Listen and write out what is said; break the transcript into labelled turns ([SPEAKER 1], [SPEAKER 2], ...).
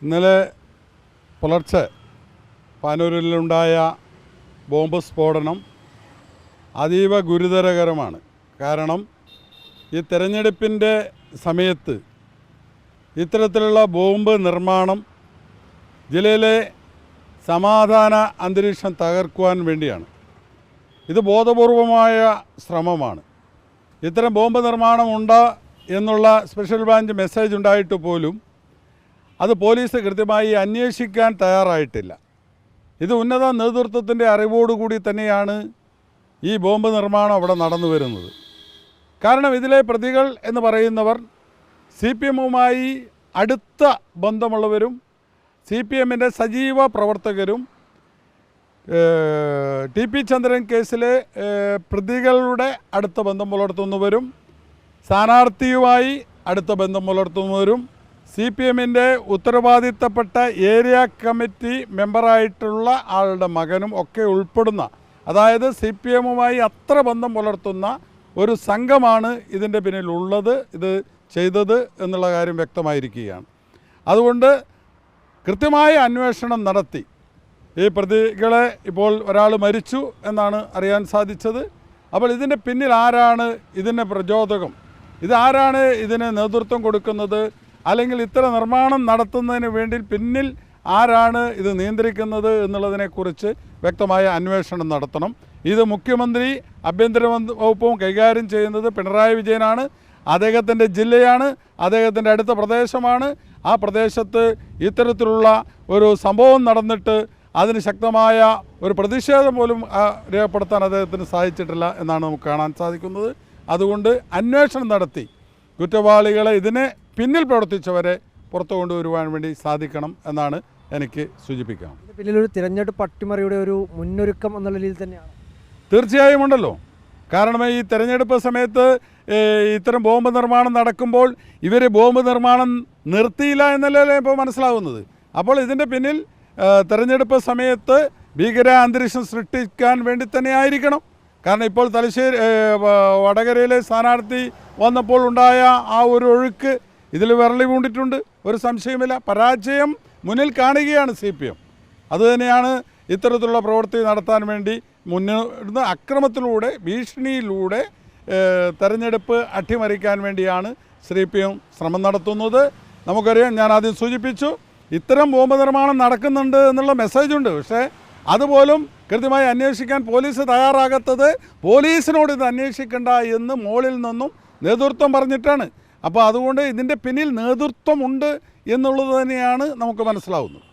[SPEAKER 1] ഇന്നലെ പുലർച്ചെ പാനൂരിലുണ്ടായ ബോംബ് സ്ഫോടനം അതീവ ഗുരുതരകരമാണ്. കാരണം ഈ തെരഞ്ഞെടുപ്പിൻ്റെ സമയത്ത് ഇത്തരത്തിലുള്ള ബോംബ് നിർമ്മാണം ജില്ലയിലെ സമാധാന അന്തരീക്ഷം തകർക്കുവാൻ വേണ്ടിയാണ്. ഇത് ബോധപൂർവമായ ശ്രമമാണ്. ഇത്തരം ബോംബ് നിർമ്മാണം ഉണ്ട് എന്നുള്ള സ്പെഷ്യൽ ബ്രാഞ്ച് മെസ്സേജ് ഉണ്ടായിട്ട് പോലും അത് പോലീസ് കൃത്യമായി അന്വേഷിക്കാൻ തയ്യാറായിട്ടില്ല. ഇത് ഉന്നത നേതൃത്വത്തിൻ്റെ അറിവോടുകൂടി തന്നെയാണ് ഈ ബോംബ് നിർമ്മാണം അവിടെ നടന്നു വരുന്നത്. കാരണം ഇതിലെ പ്രതികൾ എന്ന് പറയുന്നവർ CPM-വുമായി അടുത്ത ബന്ധമുള്ളവരും CPM-ൻ്റെ സജീവ പ്രവർത്തകരും TP ചന്ദ്രൻ കേസിലെ പ്രതികളുടെ അടുത്ത ബന്ധം പുലർത്തുന്നവരും സ്ഥാനാർത്ഥിയുമായി അടുത്ത ബന്ധം പുലർത്തുന്നവരും CPM-ൻ്റെ ഉത്തരവാദിത്തപ്പെട്ട ഏരിയ കമ്മിറ്റി മെമ്പറായിട്ടുള്ള ആളുടെ മകനും ഒക്കെ ഉൾപ്പെടുന്ന, അതായത് CPM-വുമായി അത്ര ബന്ധം പുലർത്തുന്ന ഒരു സംഘമാണ് ഇതിൻ്റെ പിന്നിലുള്ളത്, ഇത് ചെയ്തത് എന്നുള്ള കാര്യം വ്യക്തമായിരിക്കുകയാണ്. അതുകൊണ്ട് കൃത്യമായ അന്വേഷണം നടത്തി ഈ പ്രതികളെ, ഇപ്പോൾ ഒരാൾ മരിച്ചു എന്നാണ് അറിയാൻ സാധിച്ചത്. അപ്പോൾ ഇതിൻ്റെ പിന്നിൽ ആരാണ്, ഇതിന് പ്രചോദകം, ഇതാരാണ് ഇതിന് നേതൃത്വം കൊടുക്കുന്നത്, അല്ലെങ്കിൽ ഇത്തരം നിർമ്മാണം നടത്തുന്നതിന് വേണ്ടി പിന്നിൽ ആരാണ് ഇത് നിയന്ത്രിക്കുന്നത് എന്നുള്ളതിനെക്കുറിച്ച് വ്യക്തമായ അന്വേഷണം നടത്തണം. ഇത് മുഖ്യമന്ത്രി ആഭ്യന്തര വകുപ്പും കൈകാര്യം ചെയ്യുന്നത് പിണറായി വിജയനാണ്. അദ്ദേഹത്തിൻ്റെ ജില്ലയാണ്, അദ്ദേഹത്തിൻ്റെ അടുത്ത പ്രദേശമാണ്. ആ പ്രദേശത്ത് ഇത്തരത്തിലുള്ള ഒരു സംഭവം നടന്നിട്ട് അതിന് ശക്തമായ ഒരു പ്രതിഷേധം പോലും രേഖപ്പെടുത്താൻ അദ്ദേഹത്തിന് സാധിച്ചിട്ടില്ല എന്നാണ് നമുക്ക് കാണാൻ സാധിക്കുന്നത്. അതുകൊണ്ട് അന്വേഷണം നടത്തി കുറ്റവാളികളെ, ഇതിന് പിന്നിൽ പ്രവർത്തിച്ചവരെ പുറത്തു കൊണ്ടുവരുവാൻ വേണ്ടി സാധിക്കണം എന്നാണ് എനിക്ക് സൂചിപ്പിക്കാം.
[SPEAKER 2] പിന്നിലൊരു തിരഞ്ഞെടുപ്പ് അട്ടിമറിയുടെ ഒരു മുന്നൊരുക്കം എന്നുള്ള രീതിയിൽ തന്നെയാണ്.
[SPEAKER 1] തീർച്ചയായും ഉണ്ടല്ലോ. കാരണം ഈ തെരഞ്ഞെടുപ്പ് സമയത്ത് ഇത്തരം ബോംബ് നിർമ്മാണം നടക്കുമ്പോൾ ഇവർ ബോംബ് നിർമ്മാണം നിർത്തിയില്ല എന്നല്ലേ ഇപ്പോൾ മനസ്സിലാവുന്നത്. അപ്പോൾ ഇതിൻ്റെ പിന്നിൽ തെരഞ്ഞെടുപ്പ് സമയത്ത് ഭീകര അന്തരീക്ഷം സൃഷ്ടിക്കാൻ വേണ്ടി തന്നെ ആയിരിക്കണം. കാരണം ഇപ്പോൾ തലശ്ശേരി വടകരയിലെ സ്ഥാനാർത്ഥി വന്നപ്പോൾ ഉണ്ടായ ആ ഒരു ഒഴുക്ക് ഇതിൽ വിരളി പൂണ്ടിട്ടുണ്ട്, ഒരു സംശയമില്ല. പരാജയം മുന്നിൽ കാണുകയാണ് CPM. അതുതന്നെയാണ് ഇത്തരത്തിലുള്ള പ്രവൃത്തി നടത്താൻ വേണ്ടി മുന്നിടുന്ന അക്രമത്തിലൂടെ, ഭീഷണിയിലൂടെ തെരഞ്ഞെടുപ്പ് അട്ടിമറിക്കാൻ വേണ്ടിയാണ് CPM ശ്രമം നടത്തുന്നത്. നമുക്കറിയാം, ഞാൻ ആദ്യം സൂചിപ്പിച്ചു, ഇത്തരം ബോംബ് നിർമ്മാണം നടക്കുന്നുണ്ട് എന്നുള്ള മെസ്സേജുണ്ട്. പക്ഷേ അതുപോലും കൃത്യമായി അന്വേഷിക്കാൻ പോലീസ് തയ്യാറാകാത്തത് പോലീസിനോട് ഇത് അന്വേഷിക്കേണ്ട എന്ന് മുകളിൽ നിന്നും നേതൃത്വം പറഞ്ഞിട്ടാണ്. അപ്പോൾ അതുകൊണ്ട് ഇതിൻ്റെ പിന്നിൽ നേതൃത്വമുണ്ട് എന്നുള്ളത് തന്നെയാണ് നമുക്ക് മനസ്സിലാവുന്നത്.